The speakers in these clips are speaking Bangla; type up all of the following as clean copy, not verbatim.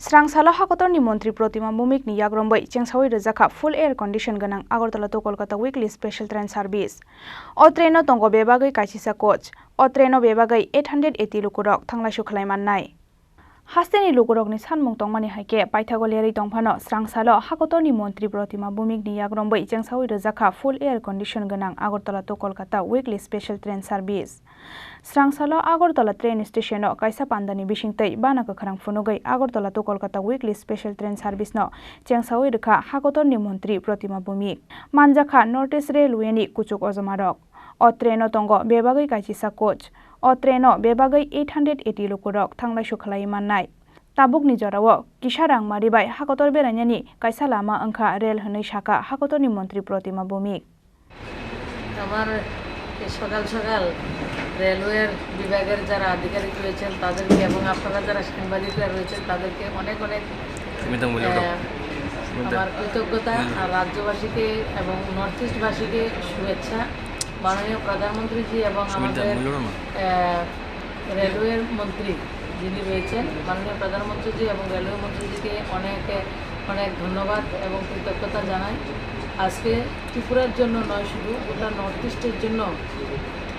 Srangsala Hakotorni Montri Pratima Bhowmikni Yagrombai Chengsawi Rwjakha full air condition ganang Agartala-Kolkata weekly special train service. O traino tongo bebagai kaisisa coach. O traino bebagai 880 lukurok thanglaisu khlaimannai. Hasteni lukurokni sanmung tongmani haike paithagoliari tongphano Srangsala Hakotorni Montri Pratima Bhowmikni Yagrombai Chengsawi Rwjakha full air condition ganang Agartala-Kolkata weekly special train service. Srangsala Agartala train station no kaisa pandani bisingtei bana ka Khorang phunugai Agartala-Kolkata weekly special train service no Chengsawi Rwjakha Hakotorni Montri Pratima Bhowmik Manjakha Northeast Railway ni kuchuk ojomarok. O traino tongo bebagai kaisisa coach. O traino bebagai 880 lukurok thanglaisu khlaimannai. Tabukni jorao kisarang maribai Hakotor beranyani kaisa lama angkha rail hwnai saka Hakotorni Montri Pratima Bhowmik. আমার সকাল সকাল রেলওয়ের বিভাগের যারা আধিকারিক রয়েছেন তাদেরকে এবং আপনারা যারা সাংবাদিকরা রয়েছেন তাদেরকে অনেক অনেক আমার কৃতজ্ঞতা আর রাজ্যবাসীকে এবং নর্থ ইস্টবাসীকে শুভেচ্ছা। মাননীয় প্রধানমন্ত্রীজি এবং আমাদের রেলওয়ের মন্ত্রী যিনি রয়েছেন মাননীয় প্রধানমন্ত্রীজি এবং রেলওয়ে মন্ত্রীজিকে অনেক অনেক ধন্যবাদ এবং কৃতজ্ঞতা জানাই। আজকে ত্রিপুরার জন্য নয় শুধু গোটা নর্থ ইস্টের জন্য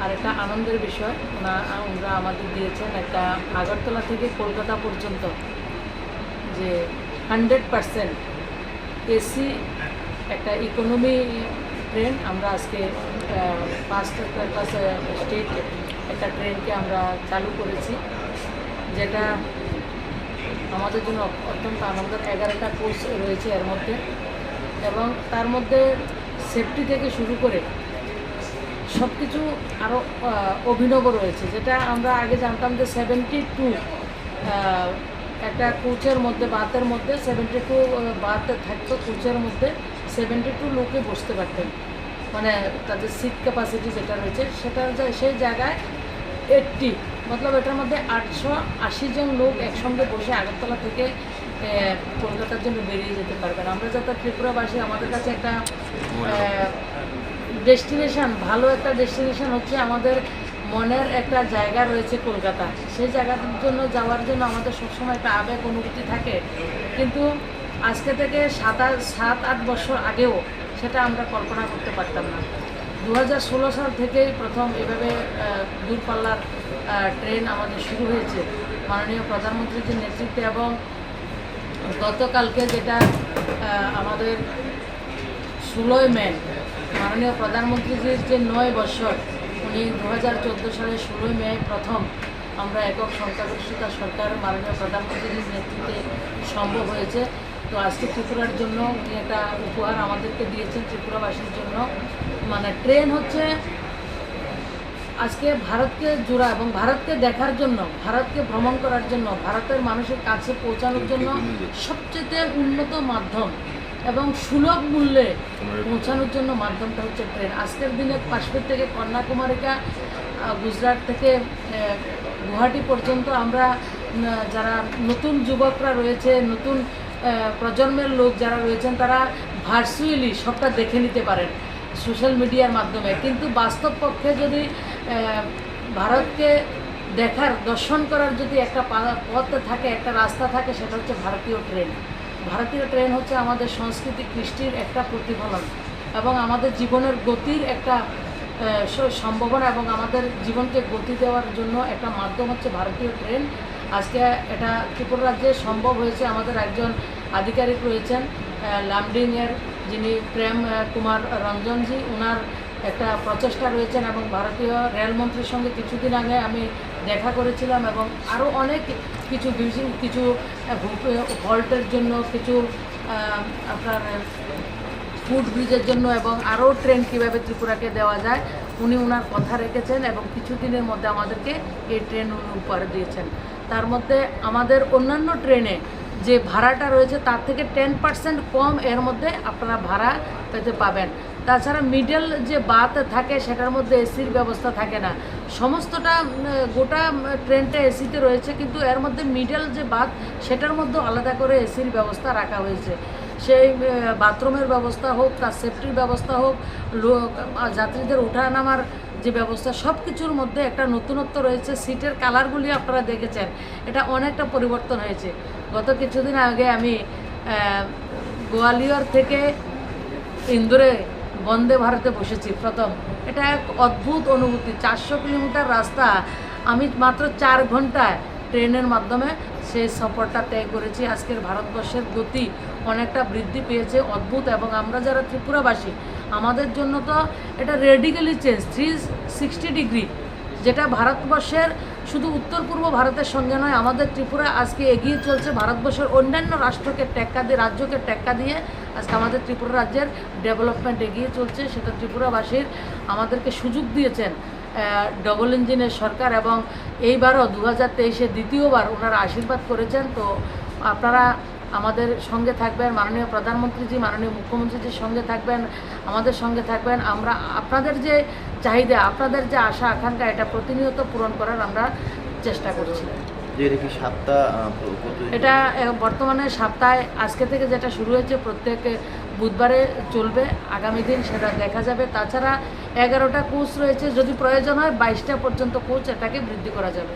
আর একটা আনন্দের বিষয় ওনারা আমাদের দিয়েছেন একটা আগরতলা থেকে কলকাতা পর্যন্ত যে 100% এসি একটা ইকোনমি ট্রেন আমরা আজকে 5টা স্টেট একটা ট্রেনকে আমরা চালু করেছি, যেটা আমাদের জন্য অত্যন্ত আনন্দের। 11টা কোচ রয়েছে এর মধ্যে এবং তার মধ্যে সেফটি থেকে শুরু করে সব কিছু আরও অভিনব রয়েছে, যেটা আমরা আগে জানতাম যে 72 একটা কোচের মধ্যে বাতের মধ্যে 72 বাত থাকতো, কোচের মধ্যে 72 লোকে বসতে পারতেন, মানে তাদের সিট ক্যাপাসিটি যেটা রয়েছে সেটা সেই জায়গায় 80 মতলব এটার মধ্যে 880 জন লোক একসঙ্গে বসে আগরতলা থেকে কলকাতার জন্য বেরিয়ে যেতে পারবেন। আমরা যাতে ত্রিপুরাবাসী আমাদের কাছে একটা ডেস্টিনেশন, ভালো একটা ডেস্টিনেশন হচ্ছে আমাদের মনের একটা জায়গা রয়েছে কলকাতা, সেই জায়গাটার জন্য যাওয়ার জন্য আমাদের সবসময় একটা আবেগ অনুভূতি থাকে, কিন্তু আজকে থেকে 7-8 বছর আগেও সেটা আমরা কল্পনা করতে পারতাম না। 2016 সাল থেকেই প্রথম এভাবে দূরপাল্লার ট্রেন আমাদের শুরু হয়েছে মাননীয় প্রধানমন্ত্রীর নেতৃত্বে, এবং গতকালকে যেটা আমাদের 16 মে মাননীয় প্রধানমন্ত্রীজির যে 9 বছর, উনি 2014 সালের 16 মে প্রথম আমরা একক সংখ্যাগরিষ্ঠতা সরকার মাননীয় প্রধানমন্ত্রীজির নেতৃত্বে সম্ভব হয়েছে। তো আজকে ত্রিপুরার জন্য উনি একটা উপহার আমাদেরকে দিয়েছেন ত্রিপুরাবাসীর জন্য, মানে ট্রেন হচ্ছে আজকে ভারতকে জোড়া এবং ভারতকে দেখার জন্য, ভারতকে ভ্রমণ করার জন্য, ভারতের মানুষের কাছে পৌঁছানোর জন্য সবচেয়ে উন্নত মাধ্যম এবং সুলভ মূল্যে পৌঁছানোর জন্য মাধ্যমটা হচ্ছে ট্রেন। আজকের দিনে কাশ্মীর থেকে কন্যাকুমারিকা, গুজরাট থেকে গুয়াহাটি পর্যন্ত আমরা যারা নতুন যুবকরা রয়েছে, নতুন প্রজন্মের লোক যারা রয়েছেন তারা ভার্চুয়ালি সবটা দেখে নিতে পারেন সোশ্যাল মিডিয়ার মাধ্যমে, কিন্তু বাস্তব পক্ষে যদি ভারতকে দেখার দর্শন করার যদি একটা পথ থাকে, একটা রাস্তা থাকে, সেটা হচ্ছে ভারতীয় ট্রেন। ভারতীয় ট্রেন হচ্ছে আমাদের সংস্কৃতি কৃষ্টির একটা প্রতিফলন এবং আমাদের জীবনের গতির একটা সম্ভাবনা এবং আমাদের জীবনকে গতি দেওয়ার জন্য একটা মাধ্যম হচ্ছে ভারতীয় ট্রেন। আজকে এটা ত্রিপুরা রাজ্যে সম্ভব হয়েছে। আমাদের একজন আধিকারিক রয়েছেন লামডিংয়ের, যিনি প্রেম কুমার রঞ্জনজি, ওনার একটা প্রচেষ্টা রয়েছেন এবং ভারতীয় রেলমন্ত্রীর সঙ্গে কিছুদিন আগে আমি দেখা করেছিলাম এবং আরও অনেক কিছু হল্টের জন্য, কিছু আপনার ফুড ব্রিজের জন্য এবং আরও ট্রেন কীভাবে ত্রিপুরাকে দেওয়া যায় উনি ওনার কথা রেখেছেন এবং কিছুদিনের মধ্যে আমাদেরকে এই ট্রেন উনি উপহার দিয়েছেন। তার মধ্যে আমাদের অন্যান্য ট্রেনে যে ভাড়াটা রয়েছে তার থেকে 10% কম এর মধ্যে আপনারা ভাড়া পেতে পাবেন। তাছাড়া মিডল যে বাত থাকে সেটার মধ্যে এসির ব্যবস্থা থাকে না, সমস্তটা গোটা ট্রেনটা এসিতে রয়েছে, কিন্তু এর মধ্যে মিডল যে বাত সেটার মধ্যে আলাদা করে এসির ব্যবস্থা রাখা হয়েছে। সেই বাথরুমের ব্যবস্থা হোক, তার সেফটির ব্যবস্থা হোক, যাত্রীদের ওঠা নামার যে ব্যবস্থা, সব কিছুর মধ্যে একটা নতুনত্ব রয়েছে। সিটের কালারগুলি আপনারা দেখেছেন, এটা অনেকটা পরিবর্তন হয়েছে। গত কিছুদিন আগে আমি গোয়ালিয়র থেকে ইন্দোরে বন্দে ভারতে বসেছি প্রথম। এটা এক অদ্ভুত অনুভূতি। 400 কিলোমিটার রাস্তা আমি মাত্র 4 ঘন্টায় ট্রেনের মাধ্যমে সেই সফরটা তয় করেছি। আজকের ভারতবর্ষের গতি অনেকটা বৃদ্ধি পেয়েছে, অদ্ভুত। এবং আমরা যারা ত্রিপুরাবাসী, আমাদের জন্য তো এটা রেডিক্যালি চেঞ্জ, 360 ডিগ্রি, যেটা ভারতবর্ষের শুধু উত্তর পূর্ব ভারতের সঙ্গে নয়, আমাদের ত্রিপুরা আজকে এগিয়ে চলছে ভারতবর্ষের অন্যান্য রাষ্ট্রকে টেক্কা দিয়ে, রাজ্যকে টেক্কা দিয়ে আজকে আমাদের ত্রিপুরা রাজ্যের ডেভেলপমেন্ট এগিয়ে চলছে। সেটা ত্রিপুরাবাসীর আমাদেরকে সুযোগ দিয়েছেন ডবল ইঞ্জিনের সরকার, এবং এইবারও 2023-এ দ্বিতীয়বার ওনারা আশীর্বাদ করেছেন। তো আপনারা আমাদের সঙ্গে থাকবেন, মাননীয় প্রধানমন্ত্রীজি, মাননীয় মুখ্যমন্ত্রীজির সঙ্গে থাকবেন, আমাদের সঙ্গে থাকবেন। আমরা আপনাদের যে চাহিদা, আপনাদের যে আশা আকাঙ্ক্ষা, এটা প্রতিনিয়ত পূরণ করার আমরা চেষ্টা করছি। এটা বর্তমানে সপ্তাহে আজকে থেকে যেটা শুরু হয়েছে, প্রত্যেক বুধবারে চলবে, আগামী দিন সেটা দেখা যাবে। তাছাড়া 11টা কোচ রয়েছে, যদি প্রয়োজন হয় 22টা পর্যন্ত কোচ এটাকে বৃদ্ধি করা যাবে।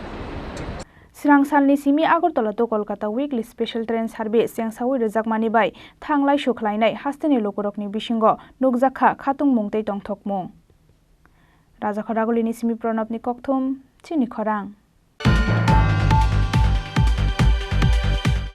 Srangsalni simi Agartala-Kolkata weekly special train service Chengsawi Rwjakmani bai thanglai sukhlainai hasteni lokorokni bisingo Rwjakha khatung mungtei tongthokmung. Rwjakha ragolini simi pranabni kokthum Chini Khorang.